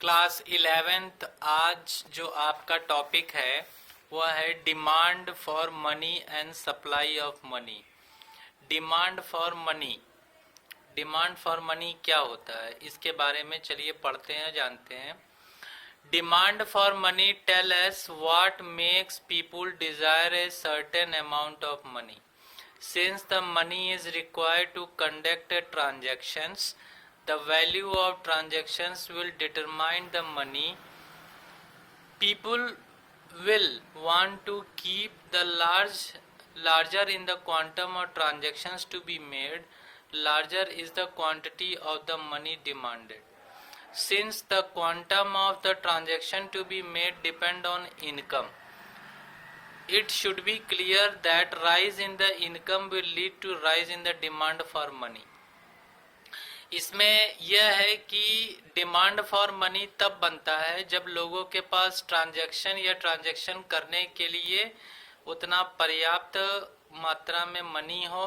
Class 11th आज जो आपका टॉपिक है वह है demand for money and supply of money. Demand for money, demand for money क्या होता है इसके बारे में चलिए पढ़ते हैं, जानते हैं। Demand for money tell us what makes people desire a certain amount of money. Since the money is required to conduct a transactions, the value of transactions will determine the money. People will want to keep the larger in the quantum of transactions to be made, larger is the quantity of the money demanded. Since the quantum of the transaction to be made depend on income, it should be clear that rise in the income will lead to rise in the demand for money. इसमें यह है कि demand for money तब बनता है जब लोगों के पास ट्रांजैक्शन या ट्रांजैक्शन करने के लिए उतना पर्याप्त मात्रा में मनी हो,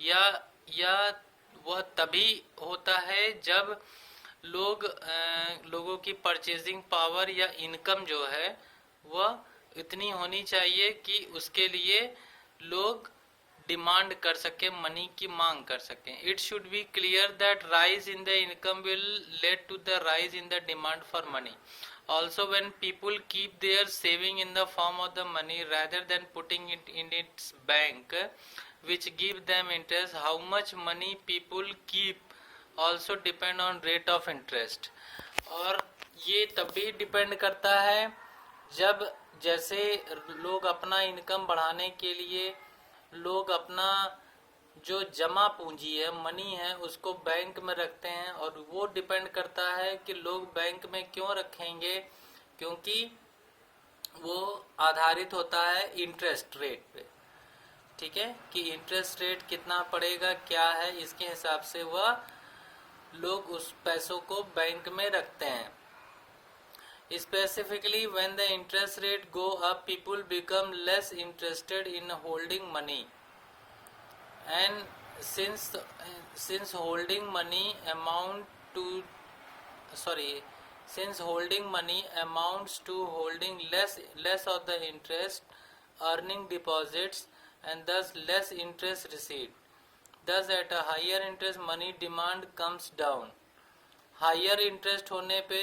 या वह तभी होता है जब लोगों की परचेजिंग पावर या इनकम जो है वह इतनी होनी चाहिए कि उसके लिए लोग डिमांड कर सके, मनी की मांग कर सकें। It should be clear that rise in the income will lead to the rise in the demand for money. Also when people keep their saving in the form of the money rather than putting it in its bank which give them interest, how much money people keep also depend on rate of interest। और ये तभी depend करता है जब जैसे लोग अपना income बढ़ाने के लिए लोग अपना जो जमा पूंजी है, मनी है, उसको बैंक में रखते हैं। और वो डिपेंड करता है कि लोग बैंक में क्यों रखेंगे, क्योंकि वो आधारित होता है इंटरेस्ट रेट पे। ठीक है कि इंटरेस्ट रेट कितना पड़ेगा, क्या है, इसके हिसाब से वह लोग उस पैसों को बैंक में रखते हैं। Specifically, when the interest rate go up, people become less interested in holding money, and since holding money amounts to holding less of the interest earning deposits, and thus less interest received, thus at a higher interest money demand comes down। higher interest होने पे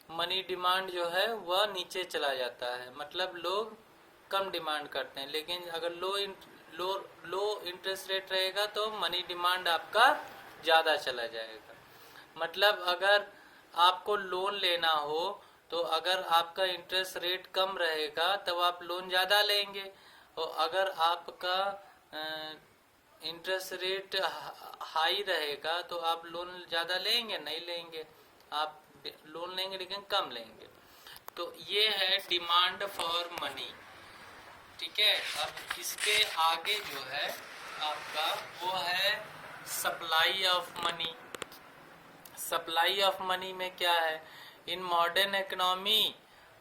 money demand जो है वह नीचे चला जाता है, मतलब लोग कम डिमांड करते हैं। लेकिन अगर लो इंटरेस्ट रेट रहेगा तो मनी डिमांड आपका ज़्यादा चला जाएगा। मतलब अगर आपको लोन लेना हो तो अगर आपका इंटरेस्ट रेट कम रहेगा तब आप लोन ज़्यादा लेंगे, और अगर आपका इंटरेस्ट रेट हाई रहेगा तो आप लोन ज़्यादा लेंगे नहीं लेंगे, आप लोन लेंगे लेकिन कम लेंगे। तो ये है डिमांड फॉर मनी। ठीक है, अब इसके आगे जो है आपका वो है supply of money. Supply of money में क्या है? In modern economy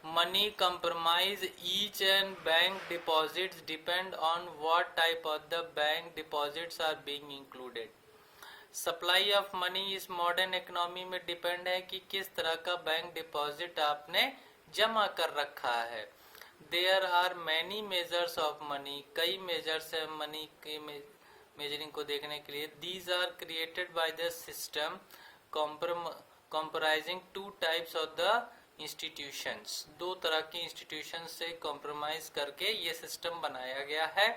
money compromise each and bank deposits depend on what type of the bank deposits are being included. Supply of money इस मॉडर्न इकोनॉमी में depend है कि किस तरह का बैंक डिपॉजिट आपने जमा कर रखा है। There are many measures of money, कई मेजर्स है मनी की मेजरिंग को देखने के लिए। These are created by the system comprising two types of the institutions. दो तरह के इंस्टीट्यूशन से कॉम्प्रोमाइज करके ये सिस्टम बनाया गया है।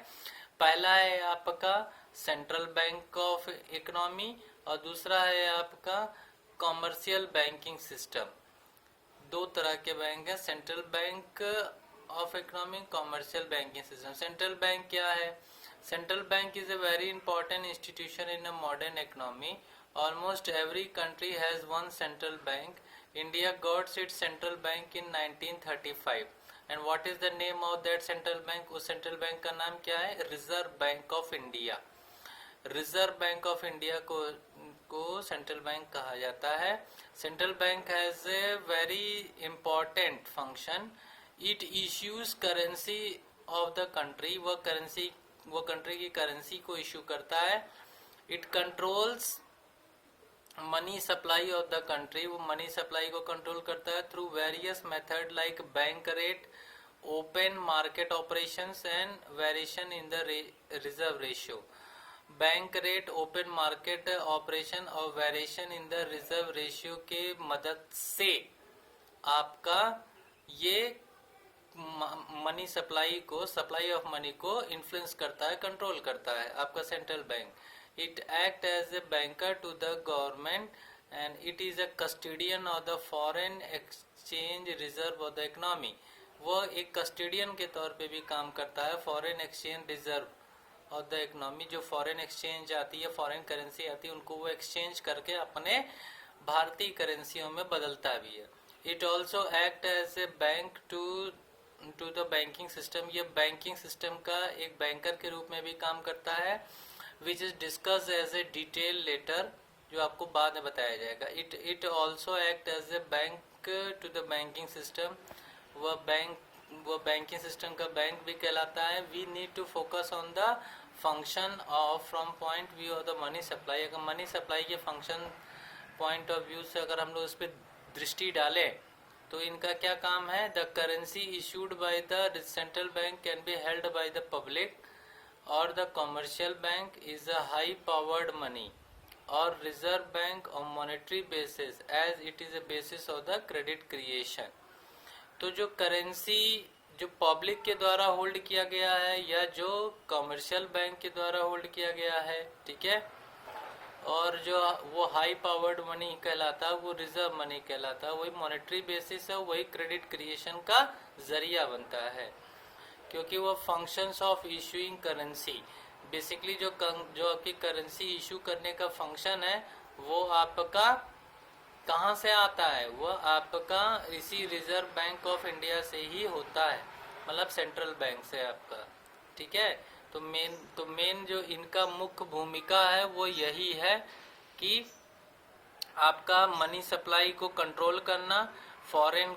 पहला है आपका सेंट्रल बैंक ऑफ इकोनॉमी और दूसरा है आपका कॉमर्शियल बैंकिंग सिस्टम। दो तरह के बैंक है, central bank of economy, commercial banking system. Central bank क्या है? Central bank is a very important institution in a modern economy. Almost every country has one central bank. India got its central bank in 1935। And what is the name of that central bank? उस central bank का नाम क्या है? Reserve bank of India. Reserve bank of India को central bank कहा जाता है। Central bank has a very important function. It issues currency of the country. वो कंट्री की करेंसी को इश्यू करता है। It controls money supply of the country, वो मनी सप्लाई को कंट्रोल करता है through various method like bank rate, open market operations and variation in the reserve ratio. Bank rate, open market operation और variation in the reserve ratio के मदद से आपका ये मनी सप्लाई को, सप्लाई ऑफ मनी को इन्फ्लुएंस करता है, कंट्रोल करता है आपका central bank. It act as a banker to the government and it is a custodian of the foreign exchange reserve of the economy. वो एक कस्टोडियन के तौर पे भी काम करता है foreign exchange reserve of the economy. जो फॉरेन एक्सचेंज आती है, फॉरेन करेंसी आती है, उनको वो एक्सचेंज करके अपने भारतीय करेंसियों में बदलता भी है। It also act as a bank to the banking system. ये बैंकिंग सिस्टम का एक बैंकर के रूप में भी काम करता है, which is discuss as a detail letter, जो आपको बाद में बताया जाएगा। It also act as a bank to the banking system. वो बैंकिंग सिस्टम का बैंक भी कहलाता है। We need to focus on the function of from point view of the money supply. अगर मनी सप्लाई के फंक्शन पॉइंट ऑफ व्यू से अगर हम लोग इस पर दृष्टि डालें तो इनका क्या काम है? The currency issued by the central bank can be held by the public और the commercial bank is a high powered money और reserve bank on monetary basis as it is a basis of the credit creation. तो जो currency जो public के द्वारा hold किया गया है या जो कमर्शियल बैंक के द्वारा होल्ड किया गया है, ठीक है, और जो वो हाई पावर्ड मनी कहलाता है, वो रिजर्व मनी कहलाता है, वही मॉनेटरी बेसिस है, वही क्रेडिट क्रिएशन का जरिया बनता है, क्योंकि वो functions of issuing currency, basically जो आपकी करेंसी इशू करने का फंक्शन है वो आपका कहाँ से आता है? वो आपका इसी रिजर्व बैंक ऑफ इंडिया से ही होता है, मतलब सेंट्रल बैंक से आपका, ठीक है। तो मेन जो इनका मुख्य भूमिका है वो यही है कि आपका मनी सप्लाई को कंट्रोल करना, फॉरेन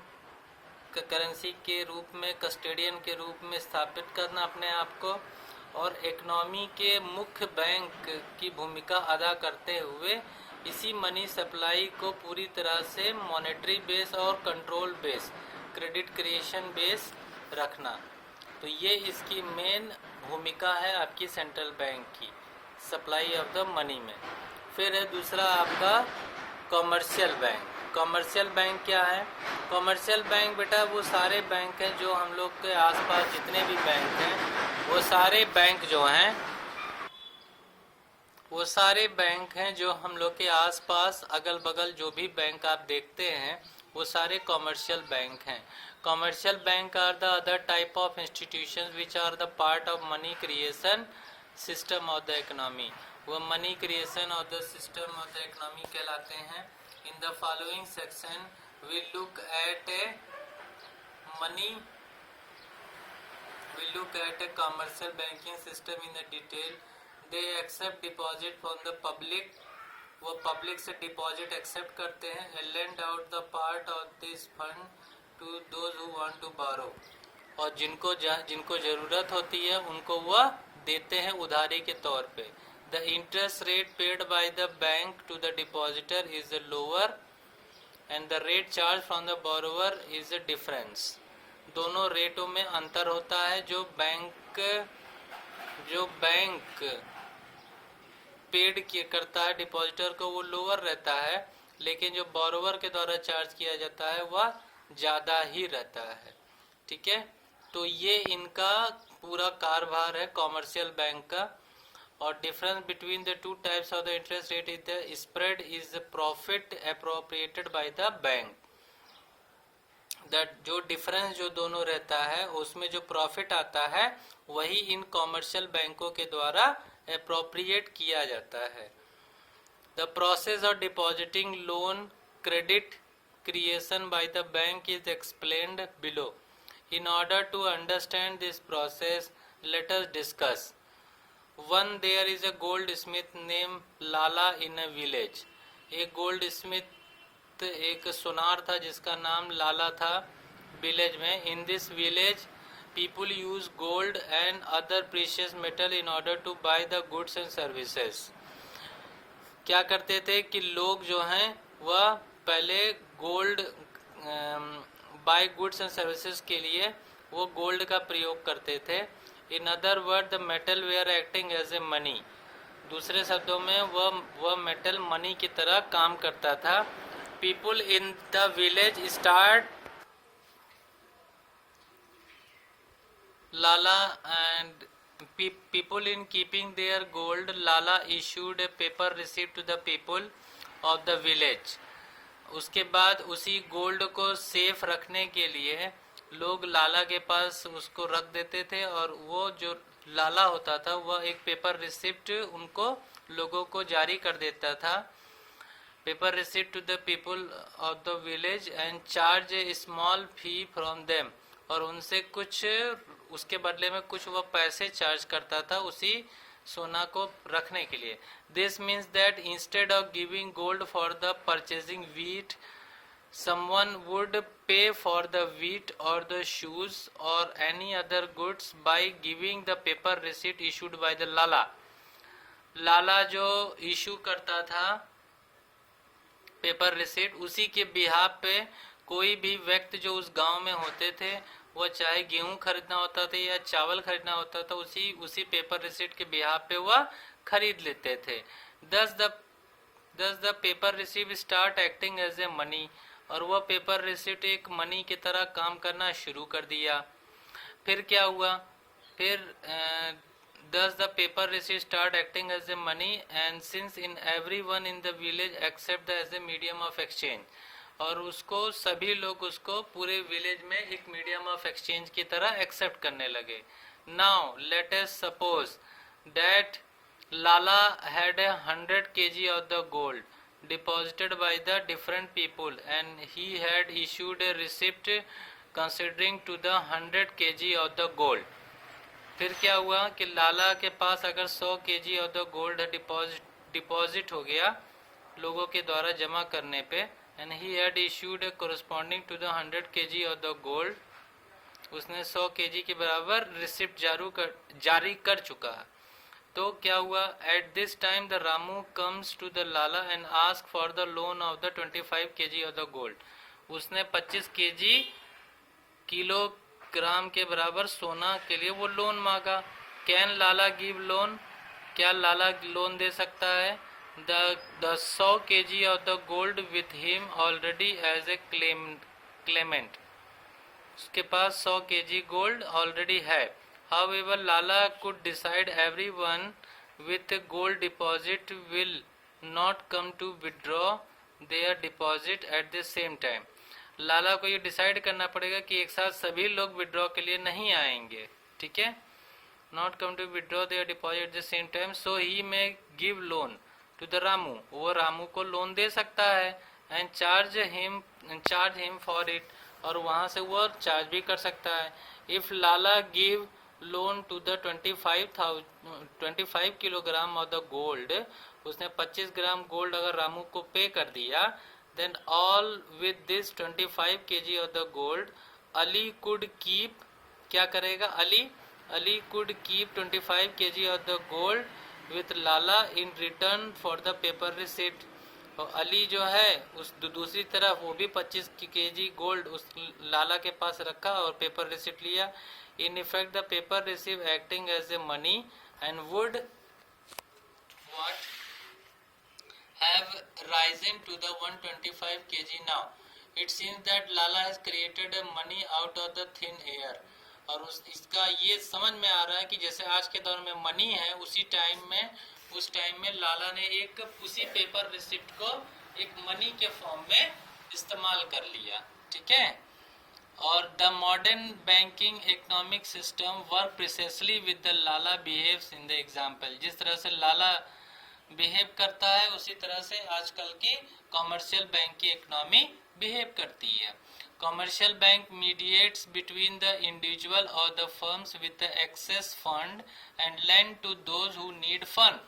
करेंसी के रूप में, कस्टोडियन के रूप में स्थापित करना अपने आप को, और इकोनॉमी के मुख्य बैंक की भूमिका अदा करते हुए इसी मनी सप्लाई को पूरी तरह से मॉनेटरी बेस और control base, credit creation base रखना। तो ये इसकी मेन भूमिका है आपकी सेंट्रल बैंक की सप्लाई ऑफ द मनी में। फिर है दूसरा आपका कमर्शियल बैंक। कमर्शियल बैंक क्या है? कमर्शियल बैंक बेटा वो सारे बैंक हैं जो हम लोग के आसपास जितने भी बैंक हैं, वो सारे बैंक जो हैं, वो सारे बैंक हैं जो हम लोग के आसपास अगल बगल जो भी बैंक आप देखते हैं वो सारे कमर्शियल बैंक हैं। Commercial bank are the other type of institutions which are the part of money creation system of the economy. वो money creation of the system of the economy कहलाते हैं। In the following section we look at a money, we look at a commercial banking system in the detail. They accept deposit from the public, वो public से deposit accept करते हैं, and lend out the part of this fund to those who want to borrow, और जिनको ज़रूरत होती है उनको वह देते हैं उधारी के तौर पे। The interest rate paid by the bank to the depositor is lower and the rate charged from the borrower is a difference. दोनों रेटों में अंतर होता है। जो बैंक पेड करता है डिपॉजिटर को वो लोअर रहता है, लेकिन जो बोरोवर के द्वारा चार्ज किया जाता है वह ज़्यादा ही रहता है, ठीक है। तो ये इनका पूरा कारभार है कॉमर्शियल बैंक का। और difference between the two types of the interest rate is the spread is the profit appropriated bye the bank. जो डिफरेंस जो दोनों रहता है उसमें जो प्रॉफिट आता है वही इन कॉमर्शियल बैंकों के द्वारा अप्रोप्रिएट किया जाता है। The process of depositing loan credit creation by the bank is explained below. In order to understand this process let us discuss. One there is a goldsmith name Lala in a village. एक goldsmith, एक सुनार था जिसका नाम लाला था village में। In this village people use gold and other precious metal in order to buy the goods and services. क्या करते थे कि लोग जो हैं वह पहले gold buy goods and services के लिए वो गोल्ड का प्रयोग करते थे। In other word the metal were acting as a money, दूसरे शब्दों में वह मेटल मनी की तरह काम करता था। People in the village start Lala and people in keeping their gold, Lala issued a paper receipt to the people of the village. उसके बाद उसी गोल्ड को सेफ रखने के लिए लोग लाला के पास उसको रख देते थे और वो जो लाला होता था वह एक पेपर रिसिप्ट उनको लोगों को जारी कर देता था। Paper receipt to the people of the village and charge a small fee from them, और उनसे कुछ उसके बदले में कुछ वह पैसे चार्ज करता था उसी सोना को रखने के लिए। This means that instead of giving gold for the purchasing wheat, someone would pay for the wheat or the shoes or any other goods by giving the paper receipt issued by the lala. लाला जो issue करता था paper receipt, उसी के behalf पे कोई भी व्यक्ति जो उस गांव में होते थे, वह चाहे गेहूं खरीदना होता था या चावल खरीदना होता था, उसी पेपर रिसीट के बिहाफ पे वह खरीद लेते थे। Thus the paper receipt start acting as a money, और वह पेपर रिसीट एक मनी की तरह काम करना शुरू कर दिया। फिर क्या हुआ, फिर thus the paper receipt start acting as a money and since in everyone in the village accept as a medium of exchange, और उसको सभी लोग उसको पूरे विलेज में एक मीडियम ऑफ एक्सचेंज की तरह एक्सेप्ट करने लगे। Now let us suppose that Lala had 100 kg of the gold deposited by the different people and he had issued a receipt considering to the 100 kg of the gold. फिर क्या हुआ कि लाला के पास अगर 100 kg of the gold deposit हो गया लोगों के द्वारा जमा करने पे, and he had issued a corresponding to the 100 kg of the gold, उसने 100 kg के बराबर रिसिप्ट जारी कर चुका है। तो क्या हुआ, at this time the Ramu comes to the Lala and ask for the loan of the 25 kg of the gold, उसने 25 kg किलोग्राम के बराबर सोना के लिए वो लोन मांगा। कैन लाला गिव लोन, क्या लाला लोन दे सकता है? The 100 kg of the gold with him already as a claimant, उसके पास 100 kg gold already है। However, Lala could decide everyone with gold deposit will not come to withdraw their deposit at the same time. लाला को ये decide करना पड़ेगा कि एक साथ सभी लोग विड्रॉ के लिए नहीं आएंगे, ठीक है, not come to withdraw their deposit at the same time, so he may give loan to the Ramu, वो रामू को लोन दे सकता है, and charge him for it, और वहां से वो चार्ज भी कर सकता है। If Lala give loan to the 25 kilogram of the gold, उसने 25 ग्राम गोल्ड अगर रामू को पे कर दिया, then all with this 25 kg of the gold, Ali could keep, क्या करेगा Ali could keep 25 kg of the gold with Lala in return for the paper receipt, और अली जो है उस दूसरी तरफ वो भी 25 kg गोल्ड उस लाला के पास रखा और पेपर रिसीट लिया। In effect the paper receive acting as a money and would what have risen to the 125 kg now. It seems that Lala has created a money out of the thin air, और इसका ये समझ में आ रहा है कि जैसे आज के दौर में मनी है, उस टाइम में लाला ने एक उसी पेपर रिसिप्ट को एक मनी के फॉर्म में इस्तेमाल कर लिया, ठीक है। और the modern banking economic system work precisely with the Lala behaves in the example, जिस तरह से लाला बिहेव करता है उसी तरह से आजकल की कॉमर्शियल बैंक की इकोनॉमी बिहेव करती है। Commercial bank mediates between the individual or the firms with the excess fund and lend to those who need fund.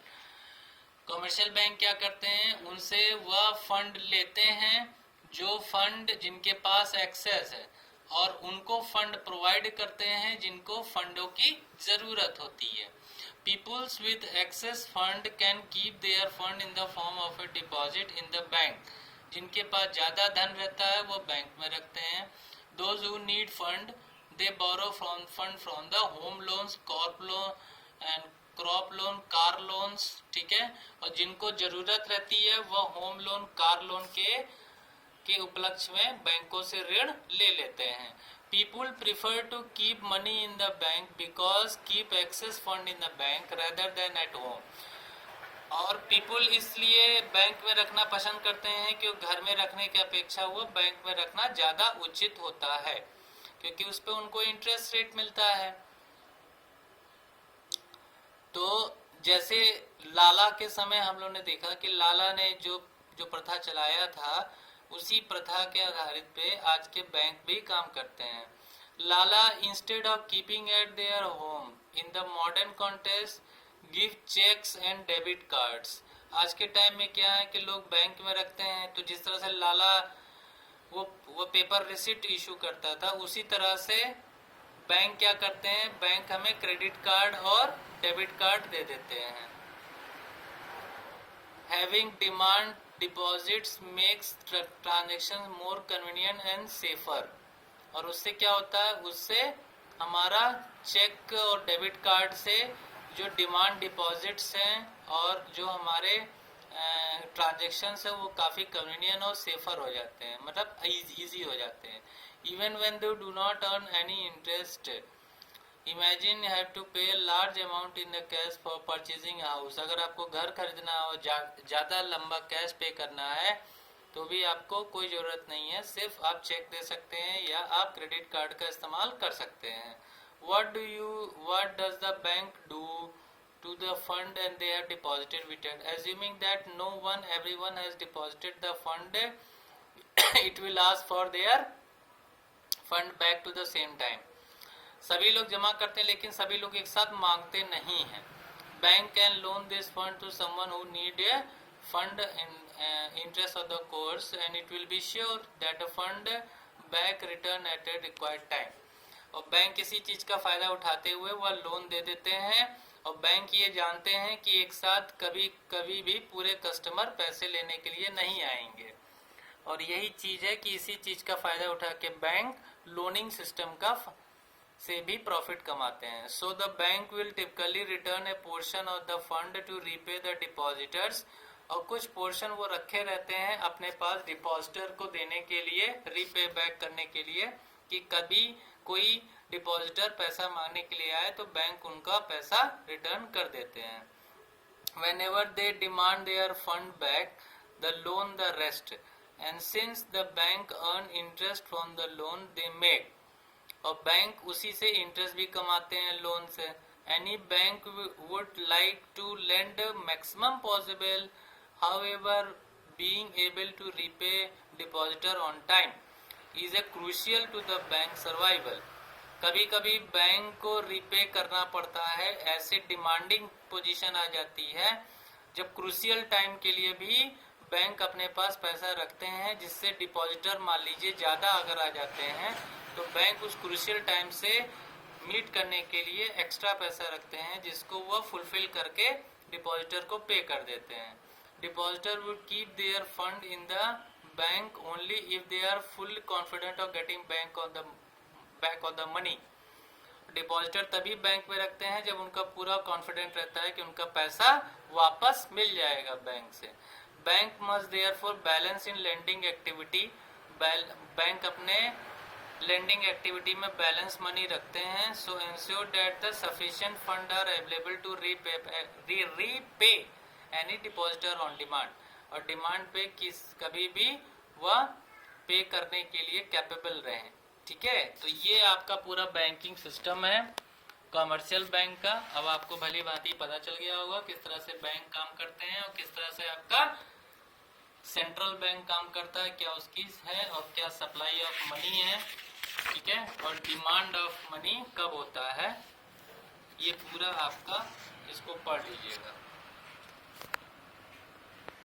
Commercial bank क्या करते हैं, उनसे वह फंड लेते हैं जो फंड जिनके पास एक्सेस है और उनको फंड प्रोवाइड करते हैं जिनको फंडों की जरूरत होती है। Peoples with excess fund can keep their fund in the form of a deposit in the bank. जिनके पास ज़्यादा धन रहता है वो बैंक में रखते हैं. Those who need fund, they borrow from the home loans, crop loan and crop loan, car loans. ठीक है. और जिनको जरूरत रहती है वह होम लोन, कार लोन के उपलक्ष्य में बैंकों से ऋण ले लेते हैं. People prefer to keep money in the bank because keep excess fund in the bank rather than at home. और people इसलिए बैंक में रखना पसंद करते हैं क्योंकि घर में रखने की अपेक्षा वो बैंक में रखना ज़्यादा उचित होता है क्योंकि उस पर उनको इंटरेस्ट रेट मिलता है. तो जैसे लाला के समय हम लोग ने देखा कि लाला ने जो प्रथा चलाया था उसी प्रथा के आधारित पे आज के बैंक भी काम करते हैं. लाला instead of keeping at their home in the modern context give cheques and debit cards. आज के टाइम में क्या है कि लोग बैंक में रखते हैं तो जिस तरह से लाला वो पेपर रिसिप्ट इशू करता था उसी तरह से बैंक क्या करते हैं, बैंक हमें क्रेडिट कार्ड और डेबिट कार्ड दे देते हैं. Having demand deposits makes transaction more convenient and safer. और उससे क्या होता है, उससे हमारा चेक और डेबिट कार्ड से जो डिमांड डिपॉजिट्स हैं और जो हमारे ट्रांजैक्शंस है वो काफ़ी कन्वीनियंट और सेफर हो जाते हैं, मतलब इजी हो जाते हैं. Even when they do not earn any interest. Imagine you have to pay large amount in the cash for purchasing house. अगर आपको घर खरीदना हो, ज़्यादा लंबा कैश पे करना है तो भी आपको कोई ज़रूरत नहीं है, सिर्फ आप चेक दे सकते हैं या आप क्रेडिट कार्ड का इस्तेमाल कर सकते हैं. what does the bank do to the fund and they have deposited with it? Assuming that everyone has deposited the fund, it will ask for their fund back to the same time. सभी लोग जमा करते हैं लेकिन सभी लोग एक साथ मांगते नहीं हैं. Bank can loan this fund to someone who need a fund in interest of the course and it will be sure that the fund back return at a required time. और बैंक किसी चीज का फायदा उठाते हुए वह loan दे देते हैं और बैंक ये जानते हैं कि एक साथ कभी भी पूरे कस्टमर पैसे लेने के लिए नहीं आएंगे. और यही चीज है कि इसी चीज का फायदा उठा के बैंक लोनिंग सिस्टम का से भी प्रॉफिट कमाते हैं. So the bank will typically return a portion of the fund to repay the depositors. और कुछ पोर्शन वो रखे रहते हैं अपने पास डिपॉजिटर को देने के लिए, रीपे बैक करने के लिए, कि कभी कोई डिपॉजिटर पैसा मांगने के लिए आए तो बैंक उनका पैसा रिटर्न कर देते हैं. Whenever they demand their fund back, the loan the rest, and since the bank earn interest from the loan they make, और बैंक उसी से इंटरेस्ट भी कमाते हैं लोन से. Any bank would like to lend maximum possible, however being able to repay depositor on time is a crucial to the bank survival. कभी कभी bank को रीपे करना पड़ता है, ऐसे डिमांडिंग पोजीशन आ जाती है जब क्रूशियल टाइम के लिए भी बैंक अपने पास पैसा रखते हैं, जिससे डिपॉजिटर मान लीजिए ज़्यादा अगर आ जाते हैं तो बैंक उस क्रूशियल टाइम से मीट करने के लिए एक्स्ट्रा पैसा रखते हैं जिसको वह फुलफिल करके डिपॉजिटर को पे कर देते हैं. Depositor would keep their fund in the bank only if they are fully confident of getting back on the money. Depositor तभी बैंक में रखते हैं जब उनका पूरा कॉन्फिडेंट रहता है कि उनका पैसा वापस मिल जाएगा बैंक से. Bank must therefore balance in lending activity. Bank अपने लेंडिंग एक्टिविटी में बैलेंस मनी रखते हैं. So ensure that the sufficient fund are available to repay any depositor on demand. और डिमांड पे कभी भी वह पे करने के लिए कैपेबल रहे. ठीक है, तो ये आपका पूरा बैंकिंग सिस्टम है कमर्शियल बैंक का. अब आपको भली भांति पता चल गया होगा किस तरह से बैंक काम करते हैं और किस तरह से आपका सेंट्रल बैंक काम करता है, क्या उसकी है और क्या सप्लाई ऑफ मनी है. ठीक है, और डिमांड ऑफ मनी कब होता है, ये पूरा आपका इसको पढ़ लीजिएगा.